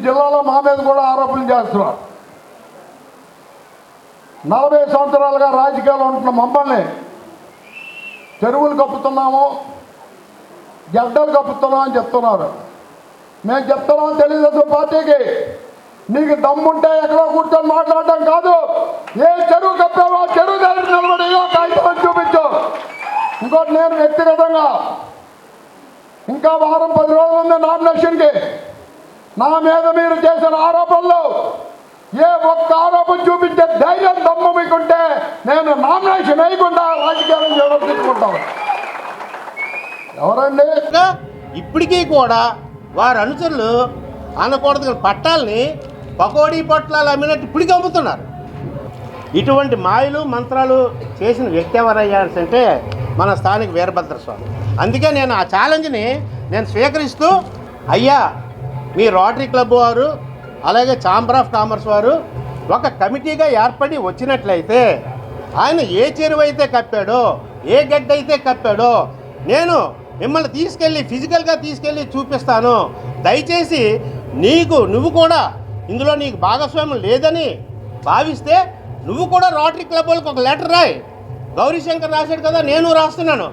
జిల్లాలో మా మీద కూడా ఆరోపణలు చేస్తున్నారు. 40 సంవత్సరాలుగా రాజకీయాలు ఉంటున్న మమ్మల్ని చెరువులు కప్పుతున్నాము, గడ్డలు కప్పుతున్నాం అని చెప్తున్నారు. మేము చెప్తున్నాం తెలుగుదేశం పార్టీకి, నీకు దమ్ముంటే ఎక్కడో కూర్చొని మాట్లాడటం కాదు, ఏ చెరువు కప్పావో చెరువు దగ్గర నిలబడి కాగితం చూపించు. ఇంకోటి, నేను వ్యక్తిగతంగా ఇంకా వారం 10 రోజులు ఉంది నామినేషన్కి. నా మీద మీరు చేసిన ఆరోపణలు ఏ ఒక్క ఆరోపణ చూపించే ధైర్యం దమ్ము మీకుంటే నేను నామినేషన్ వేయకుండా రాజకీయాలను నిర్వర్తించుకుంటాను. ఎవరండి? ఇప్పటికీ కూడా వారి అనుచరులు అనకూడదు పట్టాలని పకోడీ పొట్లాలు అమ్మినట్టు ఇప్పటికీ అమ్ముతున్నారు. ఇటువంటి మాయలు మంత్రాలు చేసిన వ్యక్తి ఎవరయ్యారంటే మన స్థానిక వీరభద్రస్వామి. అందుకే నేను ఆ ఛాలెంజ్ని నేను స్వీకరిస్తూ, అయ్యా మీ రోటరీ క్లబ్ వారు అలాగే ఛాంబర్ ఆఫ్ కామర్స్ వారు ఒక కమిటీగా ఏర్పడి వచ్చినట్లయితే ఆయన ఏ చెరువు అయితే కప్పాడో, ఏ గడ్డ అయితే కప్పాడో నేను మిమ్మల్ని తీసుకెళ్ళి ఫిజికల్గా తీసుకెళ్ళి చూపిస్తాను. దయచేసి నువ్వు కూడా ఇందులో నీకు భాగస్వామ్యం లేదని భావిస్తే నువ్వు కూడా రోటరీ క్లబ్ వాళ్ళకి ఒక లెటర్ రాయి. గౌరీశంకర్ రాశాడు కదా, నేను రాస్తున్నాను.